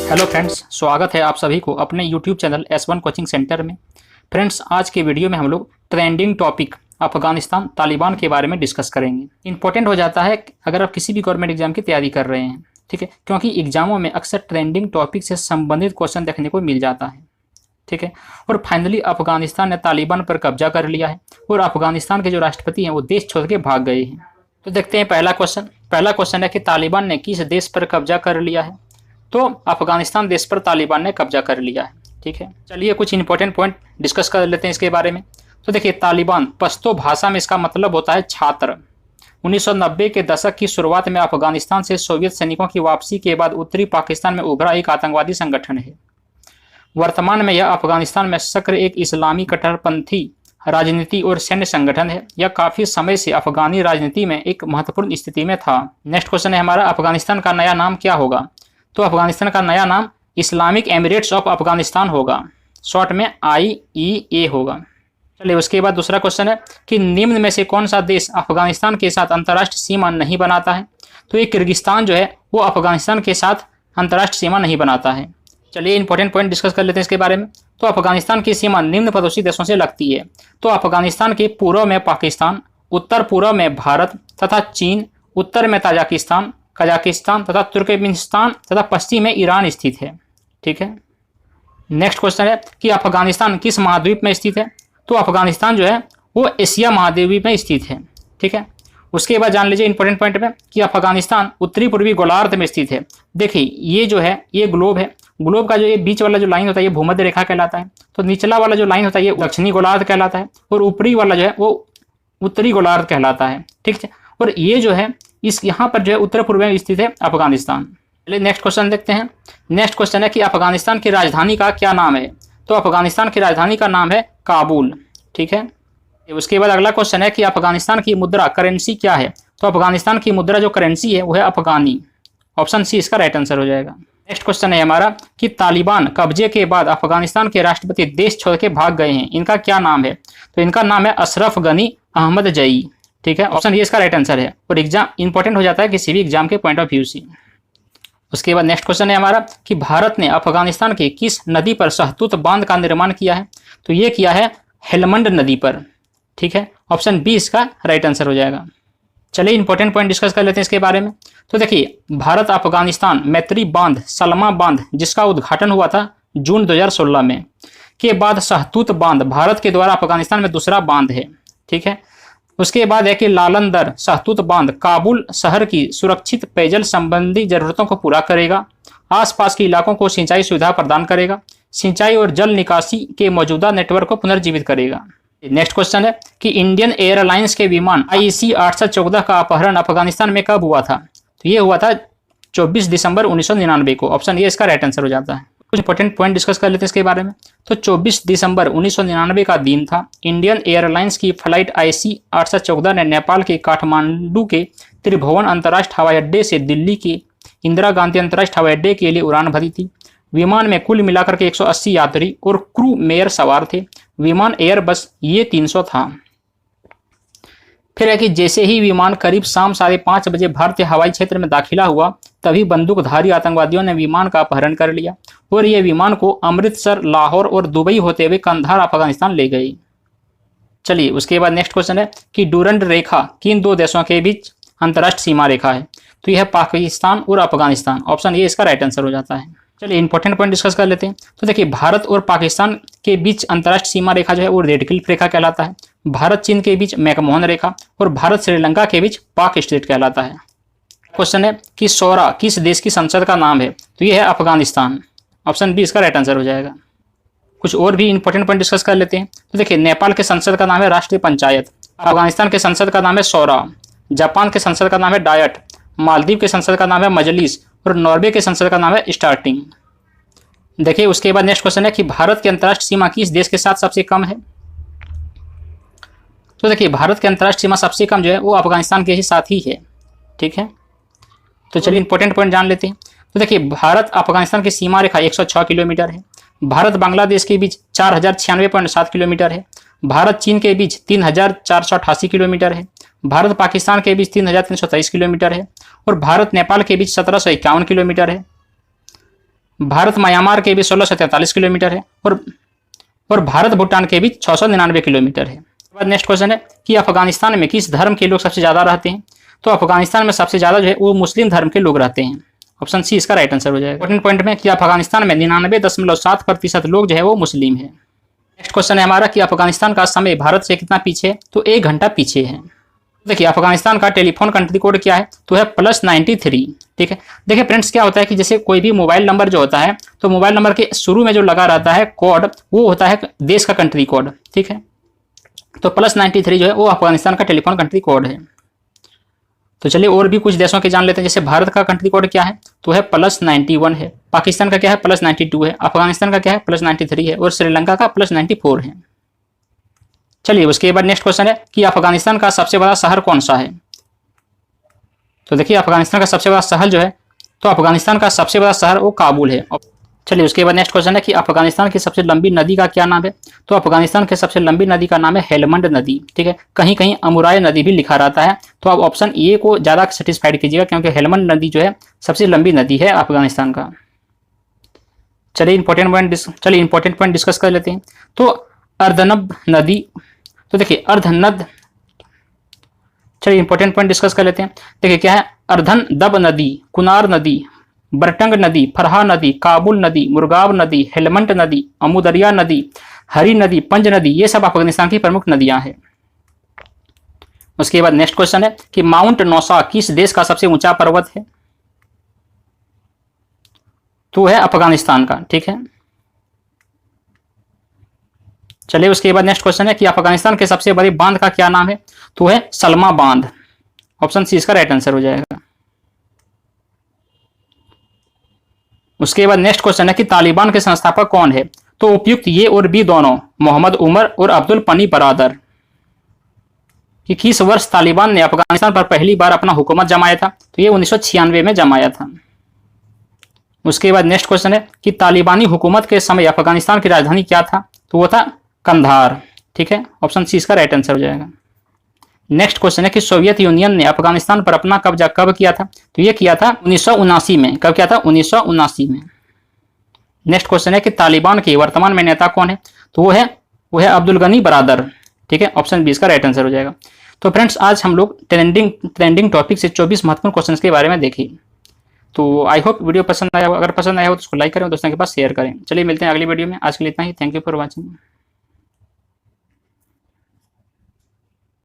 Hello friends, स्वागत है आप सभी को अपने YouTube channel S1 coaching centre में। फ्रेंड्स, आज के वीडियो में हम लोग ट्रेंडिंग टॉपिक अफगानिस्तान तालिबान के बारे में डिस्कस करेंगे। इंपॉर्टेंट हो जाता है अगर आप किसी भी गवर्नमेंट एग्जाम की तैयारी कर रहे हैं, ठीक है, क्योंकि एग्जामों में अक्सर ट्रेंडिंग टॉपिक से संबंधित क्वेश्चन देखने को मिल जाता है, ठीक है। और फाइनली अफगानिस्तान ने तालिबान पर कब्जा कर लिया है और अफगानिस्तान के जो राष्ट्रपति हैं वो देश छोड़ के भाग गए हैं। तो देखते हैं पहला क्वेश्चन है कि तालिबान ने किस देश पर कब्जा कर लिया है। तो अफगानिस्तान देश पर तालिबान ने कब्जा कर लिया है, ठीक है। चलिए कुछ इंपॉर्टेंट पॉइंट डिस्कस कर लेते हैं इसके बारे में। तो देखिए, तालिबान पश्तो भाषा में इसका मतलब होता है छात्र। 1990 के दशक की शुरुआत में अफगानिस्तान से सोवियत सैनिकों की वापसी के बाद उत्तरी पाकिस्तान में उभरा एक आतंकवादी संगठन है। वर्तमान में यह अफगानिस्तान में सक्रिय एक इस्लामी कट्टरपंथी राजनीति और सैन्य संगठन है। यह काफी समय से अफगानी राजनीति में एक महत्वपूर्ण स्थिति में था। नेक्स्ट क्वेश्चन है हमारा, अफगानिस्तान का नया नाम क्या होगा। तो अफगानिस्तान का नया नाम इस्लामिक एमिरेट्स ऑफ अफगानिस्तान होगा, शॉर्ट में IEA होगा। चलिए उसके बाद दूसरा क्वेश्चन है कि निम्न में से कौन सा देश अफगानिस्तान के साथ अंतर्राष्ट्रीय सीमा नहीं बनाता है। तो ये किर्गिस्तान जो है वो अफगानिस्तान के साथ अंतर्राष्ट्रीय सीमा नहीं बनाता है। चलिए इंपॉर्टेंट पॉइंट डिस्कस कर लेते हैं इसके बारे में। तो अफगानिस्तान की सीमा निम्न पड़ोसी देशों से लगती है। तो अफगानिस्तान के पूर्व में पाकिस्तान, उत्तर पूर्व में भारत तथा चीन, उत्तर में ताजिकिस्तान, कजाकिस्तान तथा तुर्कमेनिस्तान तथा पश्चिम में ईरान स्थित है, ठीक है। नेक्स्ट क्वेश्चन है कि अफगानिस्तान किस महाद्वीप में स्थित है। तो अफगानिस्तान जो है वो एशिया महाद्वीप में स्थित है, ठीक है। उसके बाद जान लीजिए इंपॉर्टेंट पॉइंट में कि अफगानिस्तान उत्तरी पूर्वी गोलार्ध में स्थित है। देखिए ये जो है ये ग्लोब है, ग्लोब का जो ये बीच वाला जो लाइन होता है ये भूमध्य रेखा कहलाता है। तो निचला वाला जो लाइन होता है ये दक्षिणी गोलार्ध कहलाता है और ऊपरी वाला जो है वो उत्तरी गोलार्ध कहलाता है, ठीक है। और ये जो है इस यहाँ पर जो है उत्तर पूर्व में स्थित है अफगानिस्तान। चलिए नेक्स्ट क्वेश्चन देखते हैं। नेक्स्ट क्वेश्चन है कि अफगानिस्तान की राजधानी का क्या नाम है। तो अफगानिस्तान की राजधानी का नाम है काबुल, ठीक है। उसके बाद अगला क्वेश्चन है कि अफगानिस्तान की मुद्रा करेंसी क्या है। तो अफगानिस्तान की मुद्रा जो करेंसी है वो है अफगानी, ऑप्शन सी इसका राइट आंसर हो जाएगा। नेक्स्ट क्वेश्चन है हमारा कि तालिबान कब्जे के बाद अफगानिस्तान के राष्ट्रपति देश छोड़ के भाग गए हैं, इनका क्या नाम है। तो इनका नाम है अशरफ गनी अहमदजई, ठीक है। ऑप्शन ये इसका राइट आंसर है और एग्जाम इंपॉर्टेंट हो जाता है किसी भी एग्जाम के पॉइंट ऑफ व्यू से। उसके बाद नेक्स्ट क्वेश्चन है हमारा कि भारत ने अफगानिस्तान के किस नदी पर शहतूत बांध का निर्माण किया है। तो ये किया है हेलमंड नदी पर, ठीक है। ऑप्शन बी इसका राइट आंसर हो जाएगा। चलिए इंपॉर्टेंट पॉइंट डिस्कस कर लेते हैं इसके बारे में। तो देखिए, भारत अफगानिस्तान मैत्री बांध, सलमा बांध, जिसका उद्घाटन हुआ था जून 2016 में, के बाद शहतूत बांध भारत के द्वारा अफगानिस्तान में दूसरा बांध है, ठीक है। उसके बाद है कि लालंदर शहतूत बांध काबुल शहर की सुरक्षित पेयजल संबंधी जरूरतों को पूरा करेगा, आसपास के इलाकों को सिंचाई सुविधा प्रदान करेगा, सिंचाई और जल निकासी के मौजूदा नेटवर्क को पुनर्जीवित करेगा। नेक्स्ट क्वेश्चन है कि इंडियन एयरलाइंस के विमान IC 814 का अपहरण अफगानिस्तान में कब हुआ था। तो ये हुआ था 24 दिसंबर 1999 को, ऑप्शन ये इसका राइट आंसर हो जाता है। कुछ इंपॉर्टेंट पॉइंट डिस्कस कर लेते हैं इसके बारे में। तो 24 दिसंबर 1999 का दिन था। इंडियन एयरलाइंस की फ्लाइट IC 814 ने नेपाल के काठमांडू के त्रिभुवन अंतर्राष्ट्रीय हवाई अड्डे से दिल्ली के इंदिरा गांधी अंतर्राष्ट्रीय हवाई अड्डे के लिए उड़ान भरी थी। विमान में कुल मिलाकर के 180 यात्री और क्रू मेयर सवार थे। विमान एयरबस ये 300 था। फिर है कि जैसे ही विमान करीब शाम 5:30 बजे भारतीय हवाई क्षेत्र में दाखिला हुआ, तभी बंदूकधारी आतंकवादियों ने विमान का अपहरण कर लिया और ये विमान को अमृतसर, लाहौर और दुबई होते हुए कंधार अफगानिस्तान ले गई। चलिए उसके बाद नेक्स्ट क्वेश्चन है कि डूरंड रेखा किन दो देशों के बीच अंतर्राष्ट्रीय सीमा रेखा है। तो यह है पाकिस्तान और अफगानिस्तान, ऑप्शन ये इसका राइट आंसर हो जाता है। चलिए इंपॉर्टेंट पॉइंट डिस्कस कर लेते हैं। तो देखिए, भारत और पाकिस्तान के बीच अंतर्राष्ट्रीय सीमा रेखा जो है वो रेड क्लिफ रेखा कहलाता है। भारत चीन के बीच मैकमोहन रेखा और भारत श्रीलंका के बीच पाक स्ट्रेट कहलाता है। क्वेश्चन है कि शोरा किस देश की संसद का नाम है। तो ये है अफगानिस्तान, ऑप्शन बी इसका राइट आंसर हो जाएगा। कुछ और भी इंपॉर्टेंट पॉइंट डिस्कस कर लेते हैं। तो देखिए, नेपाल के संसद का नाम है राष्ट्रीय पंचायत, अफगानिस्तान के संसद का नाम है शोरा, जापान के संसद का नाम है डायट, मालदीव के संसद का नाम है मजलिस और नॉर्वे के संसद का नाम है स्टार्टिंग। देखिए उसके बाद नेक्स्ट क्वेश्चन है कि भारत की अंतर्राष्ट्रीय सीमा किस देश के साथ सबसे कम है। तो देखिए, भारत की अंतर्राष्ट्रीय सीमा सबसे कम जो है वो अफगानिस्तान के ही साथ ही है, ठीक है। तो चलिए इंपॉर्टेंट पॉइंट जान लेते हैं। तो देखिए, भारत अफगानिस्तान की सीमा रेखा 106 किलोमीटर है। भारत बांग्लादेश के बीच 4096.7 किलोमीटर है। भारत चीन के बीच 3488 किलोमीटर है। भारत पाकिस्तान के बीच 3323 किलोमीटर है और भारत नेपाल के बीच 1751 किलोमीटर है। भारत म्यांमार के बीच 1643 किलोमीटर है और भारत भूटान के बीच 699 किलोमीटर है। बाद नेक्स्ट क्वेश्चन है कि अफगानिस्तान में किस धर्म के लोग सबसे ज़्यादा रहते हैं? तो अफगानिस्तान में सबसे ज़्यादा जो है वो मुस्लिम धर्म के लोग रहते हैं। ऑप्शन सी इसका राइट आंसर हो जाएगा। इंपॉर्टेंट पॉइंट में कि अफगानिस्तान में 99.7% लोग जो है वो मुस्लिम है। नेक्स्ट क्वेश्चन है हमारा कि अफगानिस्तान का समय भारत से कितना पीछे है? तो 1 घंटा पीछे है। देखिए अफगानिस्तान का टेलीफोन कंट्री कोड क्या है? तो है +93। ठीक है, देखिए फ्रेंड्स क्या होता है कि जैसे कोई भी मोबाइल नंबर जो होता है तो मोबाइल नंबर के शुरू में जो लगा रहता है कोड वो होता है देश का कंट्री कोड। ठीक है, तो +93 जो है वो अफगानिस्तान का टेलीफोन कंट्री कोड है। तो चलिए और भी कुछ देशों के जान लेते हैं। जैसे भारत का कंट्री कोड क्या है? तो है +91 है। पाकिस्तान का क्या है? +92 है। अफगानिस्तान का क्या है? +93 है। और श्रीलंका का +94 है। चलिए उसके बाद नेक्स्ट क्वेश्चन है कि अफगानिस्तान का सबसे बड़ा शहर कौन सा है? तो देखिए अफगानिस्तान का सबसे बड़ा शहर जो है तो अफगानिस्तान का सबसे बड़ा शहर वो काबुल है। चलिए उसके बाद नेक्स्ट क्वेश्चन है कि अफगानिस्तान की सबसे लंबी नदी का क्या नाम है? तो अफगानिस्तान की सबसे लंबी नदी का नाम है हेलमंड नदी। ठीक है, कहीं कहीं अमुराय नदी भी लिखा रहता है, तो आप ऑप्शन ए को ज़्यादा सेटिस्फाइड कीजिएगा क्योंकि हेलमंड नदी जो है सबसे लंबी नदी है अफगानिस्तान का। चलिए इंपॉर्टेंट पॉइंट डिस्कस कर लेते हैं। तो अर्धनब नदी, तो देखिए अर्धनद, चलिए इंपॉर्टेंट पॉइंट डिस्कस कर लेते हैं। देखिए क्या है? अर्धन दब नदी, कुनार नदी, बरटंग नदी, फरहा नदी, काबुल नदी, मुरगाव नदी, हेलमंड नदी, अमुदरिया नदी, हरी नदी, पंज नदी, ये सब अफगानिस्तान की प्रमुख नदियां हैं। उसके बाद नेक्स्ट क्वेश्चन है कि माउंट नौसा किस देश का सबसे ऊंचा पर्वत है? तो है अफगानिस्तान का। ठीक है, चलिए उसके बाद नेक्स्ट क्वेश्चन है कि अफगानिस्तान के सबसे बड़े बांध का क्या नाम है? तो है सलमा बांध। ऑप्शन सी इसका राइट आंसर हो जाएगा। उसके बाद नेक्स्ट क्वेश्चन है कि तालिबान के संस्थापक कौन है? तो उपयुक्त ये और बी दोनों, मोहम्मद उमर और अब्दुल पनी बरादर। कि किस वर्ष तालिबान ने अफगानिस्तान पर पहली बार अपना हुकूमत जमाया था? तो ये 1996 में जमाया था। उसके बाद नेक्स्ट क्वेश्चन है कि तालिबानी हुकूमत के समय अफगानिस्तान की राजधानी क्या था? तो वो था कंधार। ठीक है, ऑप्शन सी इसका राइट आंसर हो जाएगा। नेक्स्ट क्वेश्चन है कि सोवियत यूनियन ने अफगानिस्तान पर अपना कब्जा कब किया था? तो ये किया था 1979 में। कब किया था? 1979 में। नेक्स्ट क्वेश्चन है कि तालिबान के वर्तमान में नेता कौन है? तो वो है अब्दुल गनी बरादर। ठीक है, ऑप्शन बी इसका राइट आंसर हो जाएगा। तो फ्रेंड्स आज हम लोग ट्रेंडिंग टॉपिक से 24 महत्वपूर्ण क्वेश्चन के बारे में देखे। तो आई होप वीडियो पसंद आया हो। अगर पसंद आया हो तो उसको लाइक करें और दोस्तों के पास शेयर करें। चलिए मिलते हैं अगली वीडियो में। आज के लिए इतना ही। Thank you for watching.